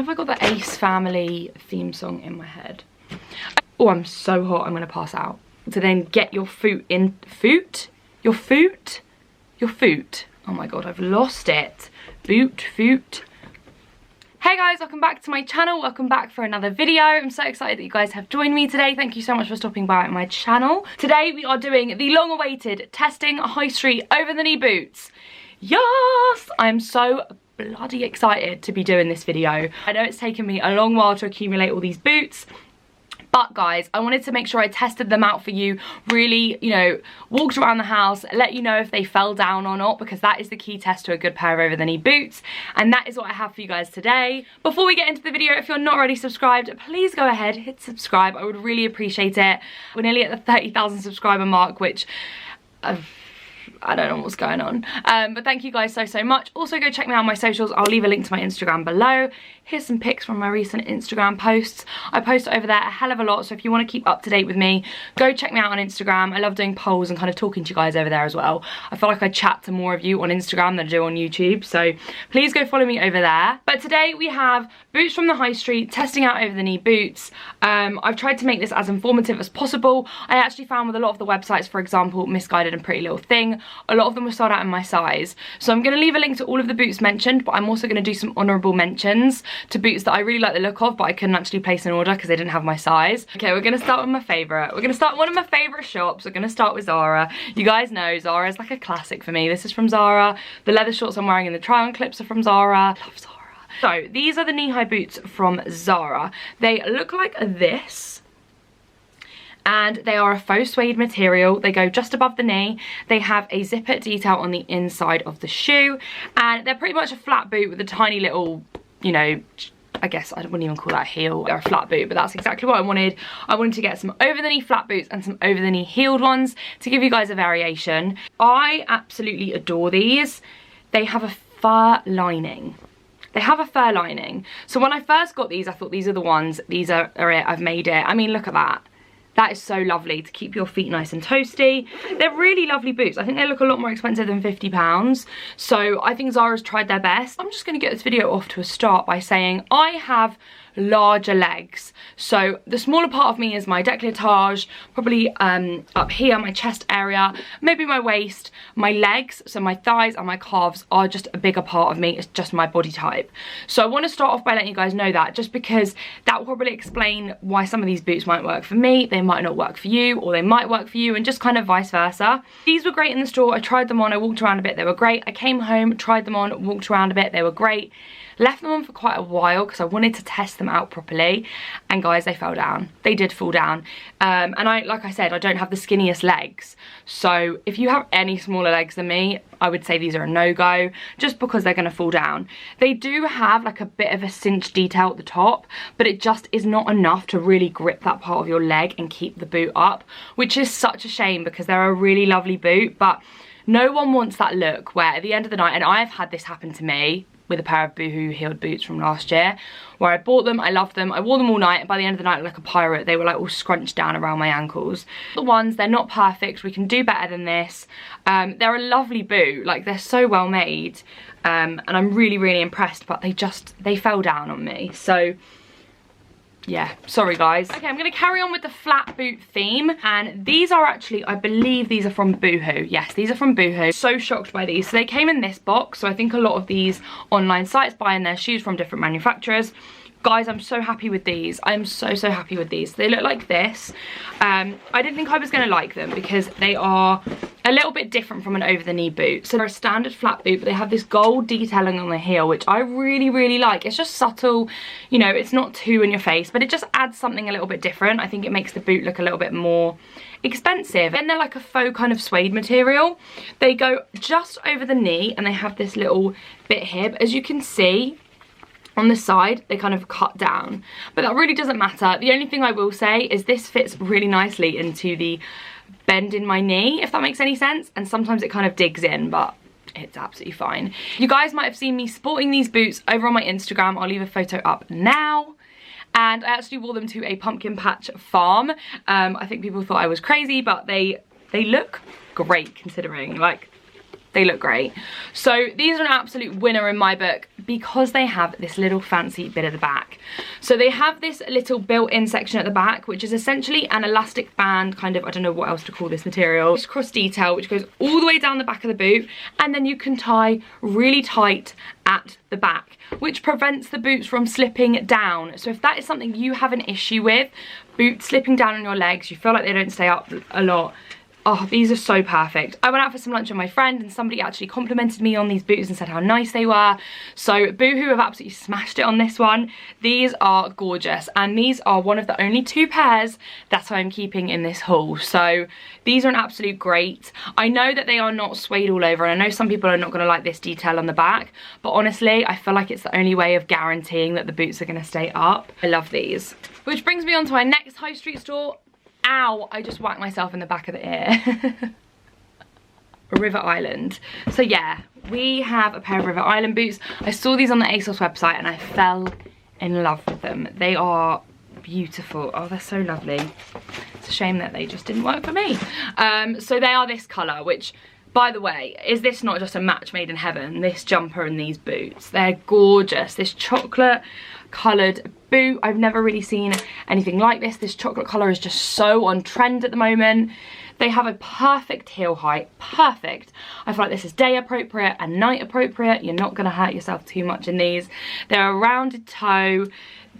have I got the Ace Family theme song in my head? Oh, I'm so hot, I'm gonna pass out. To then get your foot in, your foot? Oh my God, I've lost it. Foot. Hey guys, welcome back to my channel. Welcome back for another video. I'm so excited that you guys have joined me today. Thank you so much for stopping by my channel. Today we are doing the long-awaited testing high street over-the-knee boots. Yes! I'm so bloody excited to be doing this video. I know it's taken me a long while to accumulate all these boots, but guys, I wanted to make sure I tested them out for you, really, you know, walked around the house, let you know if they fell down or not, because that is the key test to a good pair of over-the-knee boots, and that is what I have for you guys today. Before we get into the video, if you're not already subscribed, please go ahead, hit subscribe. I would really appreciate it. We're nearly at the 30,000 subscriber mark, which I don't know what's going on, but thank you guys so much. Also go check me out on my socials. I'll leave a link to my Instagram below. Here's some pics from my recent Instagram posts. I post over there a hell of a lot, so if you want to keep up to date with me, go check me out on Instagram. I love doing polls and kind of talking to you guys over there as well. I feel like I chat to more of you on Instagram than I do on YouTube, so please go follow me over there. But today we have boots from the high street, testing out over-the-knee boots. I've tried to make this as informative as possible. I actually found with a lot of the websites, for example, MISSGUIDED and PrettyLittleThing, a lot of them were sold out in my size. So I'm going to leave a link to all of the boots mentioned, but I'm also going to do some honourable mentions to boots that I really like the look of, but I couldn't actually place an order because they didn't have my size. Okay, we're going to start with my favourite. We're going to start one of my favourite shops. We're going to start with Zara. You guys know Zara is like a classic for me. This is from Zara. The leather shorts I'm wearing and the try-on clips are from Zara. Love Zara. So these are the knee-high boots from Zara. They look like this, and they are a faux suede material. They go just above the knee. They have a zipper detail on the inside of the shoe, and they're pretty much a flat boot with a tiny little, you know, I guess I wouldn't even call that a heel. They're a flat boot, but that's exactly what I wanted. I wanted to get some over-the-knee flat boots and some over-the-knee heeled ones to give you guys a variation. I absolutely adore these. They have a fur lining. They have a fur lining. So when I first got these, I thought these are the ones. These are it. I've made it. I mean, look at that. That is so lovely to keep your feet nice and toasty. They're really lovely boots. I think they look a lot more expensive than £50. So I think Zara's tried their best. I'm just going to get this video off to a start by saying I have larger legs. So the smaller part of me is my décolletage, probably up here, my chest area, maybe my waist. My legs, so my thighs and my calves, are just a bigger part of me. It's just my body type. So I want to start off by letting you guys know that, just because that will probably explain why some of these boots might work for me, they might not work for you, or they might work for you, and just kind of vice versa. These were great in the store. I tried them on, I walked around a bit, they were great. I came home, tried them on, walked around a bit, they were great. Left them on for quite a while because I wanted to test them out properly, and guys, they fell down. They did fall down, and like I said, I don't have the skinniest legs, so if you have any smaller legs than me, I would say these are a no-go, just because they're going to fall down. They do have like a bit of a cinch detail at the top, but it just is not enough to really grip that part of your leg and keep the boot up, which is such a shame because they're a really lovely boot. But no one wants that look where at the end of the night, and I've had this happen to me with a pair of Boohoo heeled boots from last year, where I bought them, I loved them, I wore them all night, and by the end of the night, like a pirate, they were like all scrunched down around my ankles. The ones, they're not perfect, we can do better than this. They're a lovely boot, like they're so well made, and I'm really impressed, but they fell down on me, so yeah, sorry guys. Okay, I'm gonna carry on with the flat boot theme, and these are actually, I believe these are from Boohoo. Yes, these are from Boohoo. So shocked by these. So they came in this box, so I think a lot of these online sites buying their shoes from different manufacturers. Guys, I'm so happy with these. I'm so happy with these. They look like this. I didn't think I was gonna like them because they are a little bit different from an over-the-knee boot. So they're a standard flat boot, but they have this gold detailing on the heel, which I really like. It's just subtle, you know, it's not too in your face, but it just adds something a little bit different. I think it makes the boot look a little bit more expensive. And they're like a faux kind of suede material. They go just over the knee, and they have this little bit here, but as you can see, on the side, they kind of cut down, but that really doesn't matter. The only thing I will say is this fits really nicely into the bend in my knee, if that makes any sense, and sometimes it kind of digs in, but it's absolutely fine. You guys might have seen me sporting these boots over on my Instagram. I'll leave a photo up now. And I actually wore them to a pumpkin patch farm. I think people thought I was crazy, but they look great considering, like, They look great. So these are an absolute winner in my book because they have this little fancy bit at the back. So they have this little built-in section at the back, which is essentially an elastic band, kind of, I don't know what else to call this material. It's cross detail, which goes all the way down the back of the boot, and then you can tie really tight at the back, which prevents the boots from slipping down. So if that is something you have an issue with, boots slipping down on your legs, you feel like they don't stay up a lot, oh, these are so perfect. I went out for some lunch with my friend and somebody actually complimented me on these boots and said how nice they were. So Boohoo have absolutely smashed it on this one. These are gorgeous, and these are one of the only 2 pairs that I'm keeping in this haul. So these are an absolute great. I know that they are not suede all over, and I know some people are not going to like this detail on the back, but honestly, I feel like it's the only way of guaranteeing that the boots are going to stay up. I love these. Which brings me on to our next high street store. Ow, I just whacked myself in the back of the ear. River Island. So yeah, we have a pair of River Island boots. I saw these on the ASOS website and I fell in love with them. They are beautiful. Oh, they're so lovely. It's a shame that they just didn't work for me. So they are this colour, which, by the way, is this not just a match made in heaven? This jumper and these boots. They're gorgeous. This chocolate coloured boot. I've never really seen anything like this. This chocolate colour is just so on trend at the moment. They have a perfect heel height, perfect. I feel like this is day appropriate and night appropriate. You're not gonna hurt yourself too much in these. They're a rounded toe.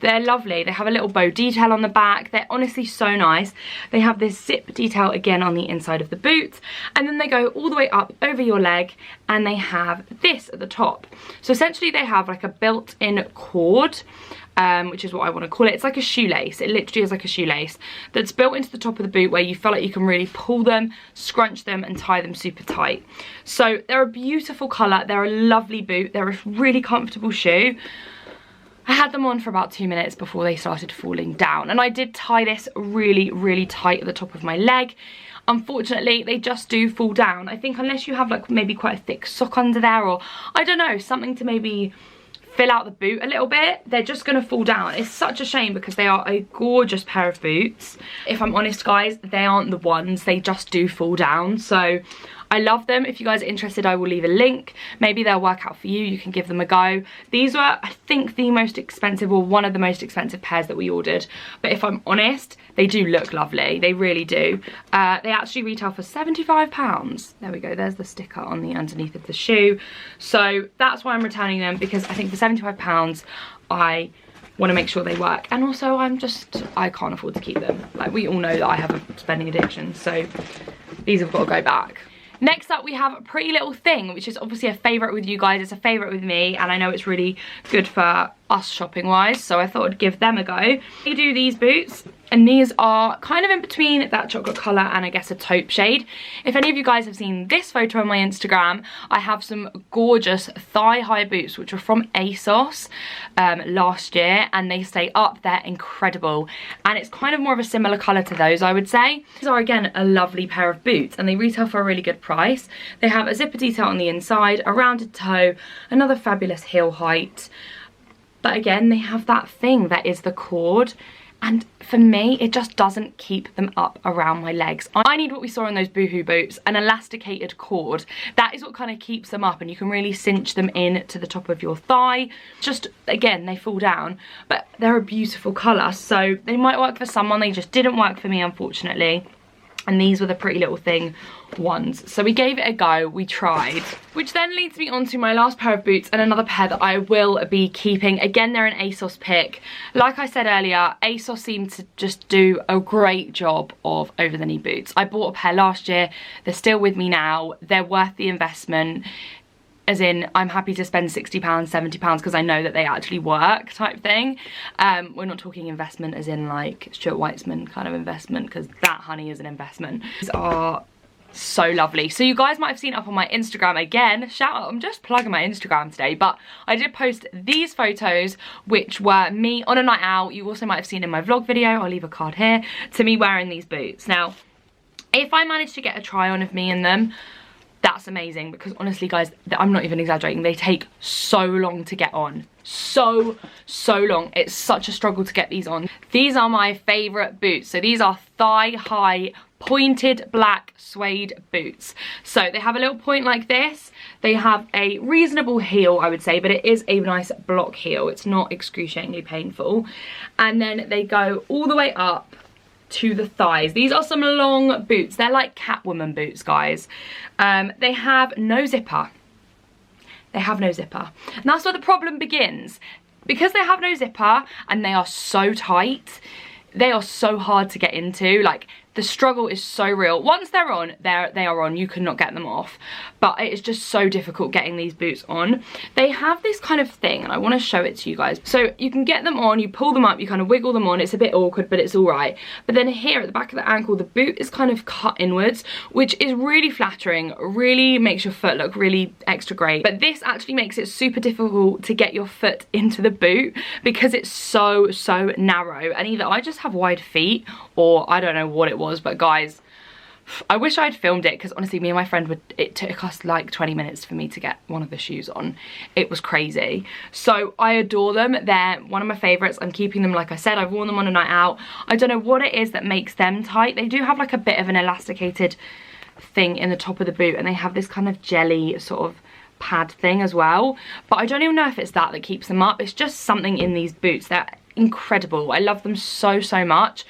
They're lovely. They have a little bow detail on the back. They're honestly so nice. They have this zip detail again on the inside of the boot, and then they go all the way up over your leg, and they have this at the top. So essentially they have like a built-in cord, which is what I want to call it. It's like a shoelace. It literally is like a shoelace that's built into the top of the boot, where you feel like you can really pull them, scrunch them, and tie them super tight. So they're a beautiful colour. They're a lovely boot. They're a really comfortable shoe. I had them on for about 2 minutes before they started falling down, and I did tie this really, really tight at the top of my leg. Unfortunately, they just do fall down. I think unless you have like maybe quite a thick sock under there, or I don't know, something to maybe fill out the boot a little bit, they're just gonna fall down. It's such a shame because they are a gorgeous pair of boots. If I'm honest, guys, they aren't the ones, they just do fall down. So I love them. If you guys are interested, I will leave a link. Maybe they'll work out for you. You can give them a go. These were, I think, the most expensive, or one of the most expensive pairs that we ordered. But if I'm honest, they do look lovely. They really do. They actually retail for £75. There we go. There's the sticker on the underneath of the shoe. So that's why I'm returning them, because I think for £75, I want to make sure they work. And also, I can't afford to keep them. Like, we all know that I have a spending addiction. So these have got to go back. Next up, we have PrettyLittleThing, which is obviously a favourite with you guys. It's a favourite with me, and I know it's really good for us shopping wise, so I thought I'd give them a go. They do these boots, and these are kind of in between that chocolate colour and I guess a taupe shade. If any of you guys have seen this photo on my Instagram, I have some gorgeous thigh-high boots which were from ASOS last year, and they stay up. They're incredible, and it's kind of more of a similar colour to those, I would say. These are again a lovely pair of boots, and they retail for a really good price. They have a zipper detail on the inside, a rounded toe, another fabulous heel height. But again, they have that thing that is the cord, and for me, it just doesn't keep them up around my legs. I need what we saw in those Boohoo boots, an elasticated cord. That is what kind of keeps them up, and you can really cinch them in to the top of your thigh. Just, again, they fall down, but they're a beautiful colour, so they might work for someone. They just didn't work for me, unfortunately. And these were the PrettyLittleThing ones. So we gave it a go, we tried. Which then leads me on to my last pair of boots, and another pair that I will be keeping. Again, they're an ASOS pick. Like I said earlier, ASOS seem to just do a great job of over-the-knee boots. I bought a pair last year. They're still with me now. They're worth the investment. As in, I'm happy to spend £60, £70 because I know that they actually work, type thing. We're not talking investment as in like Stuart Weitzman kind of investment, because that, honey, is an investment. These are so lovely. So you guys might have seen up on my Instagram, again, shout out, I'm just plugging my Instagram today, but I did post these photos, which were me on a night out. You also might have seen in my vlog video, I'll leave a card here, to me wearing these boots. Now, if I manage to get a try on of me in them, that's amazing, because honestly, guys, I'm not even exaggerating, they take so long to get on. So long. It's such a struggle to get these on. These are my favourite boots. So these are thigh-high pointed black suede boots. So they have a little point like this. They have a reasonable heel, I would say, but it is a nice block heel. It's not excruciatingly painful. And then they go all the way up to the thighs. These are some long boots. They're like Catwoman boots, guys. They have no zipper. They have no zipper. And that's where the problem begins. Because they have no zipper and they are so tight, they are so hard to get into. Like, the struggle is so real. Once they're on, they are on. You cannot get them off. But it is just so difficult getting these boots on. They have this kind of thing, and I want to show it to you guys. So you can get them on, you pull them up, you kind of wiggle them on. It's a bit awkward, but it's all right. But then here at the back of the ankle, the boot is kind of cut inwards, which is really flattering, really makes your foot look really extra great. But this actually makes it super difficult to get your foot into the boot because it's so narrow. And either I just have wide feet, or I don't know what it was. But guys, I wish I'd filmed it, because honestly, me and my friend it took us like 20 minutes for me to get one of the shoes on. It was crazy. So I adore them. They're one of my favorites. I'm keeping them, like I said. I've worn them on a night out. I don't know what it is that makes them tight. They do have like a bit of an elasticated thing in the top of the boot, and they have this kind of jelly sort of pad thing as well. But I don't even know if it's that keeps them up. It's just something in these boots. They're incredible. I love them so much.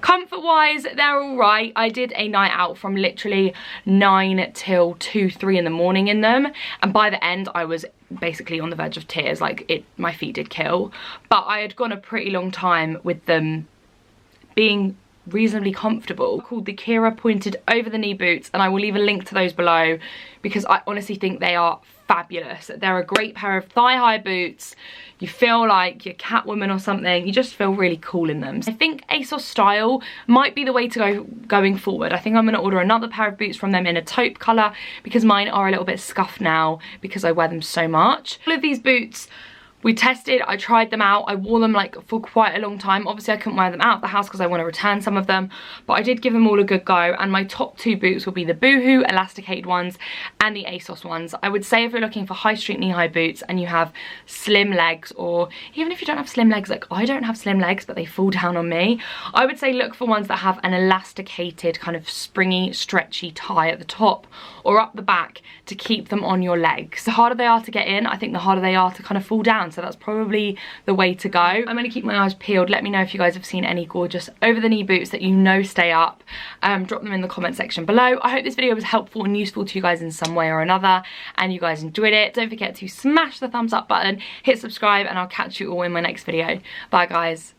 Comfort wise, they're all right. I did a night out from literally 9 till 2, 3 in the morning in them, and by the end I was basically on the verge of tears. Like, my feet did kill, but I had gone a pretty long time with them being reasonably comfortable. Called the Kira pointed over the knee boots, and I will leave a link to those below because I honestly think they are fabulous. They're a great pair of thigh-high boots. You feel like you're Catwoman or something. You just feel really cool in them. I think ASOS style might be the way to go going forward. I think I'm going to order another pair of boots from them in a taupe colour, because mine are a little bit scuffed now because I wear them so much. All of these boots we tested, I tried them out, I wore them like for quite a long time. Obviously I couldn't wear them out of the house because I want to return some of them, but I did give them all a good go, and my top 2 boots will be the Boohoo elasticated ones and the ASOS ones. I would say if you're looking for high street knee-high boots and you have slim legs, or even if you don't have slim legs, like I don't have slim legs but they fall down on me, I would say look for ones that have an elasticated kind of springy, stretchy tie at the top or up the back to keep them on your legs. The harder they are to get in, I think the harder they are to kind of fall down. So that's probably the way to go. I'm going to keep my eyes peeled. Let me know if you guys have seen any gorgeous over the knee boots that you know stay up. Drop them in the comment section below. I hope this video was helpful and useful to you guys in some way or another, and you guys enjoyed it. Don't forget to smash the thumbs up button, hit subscribe, and I'll catch you all in my next video. Bye guys.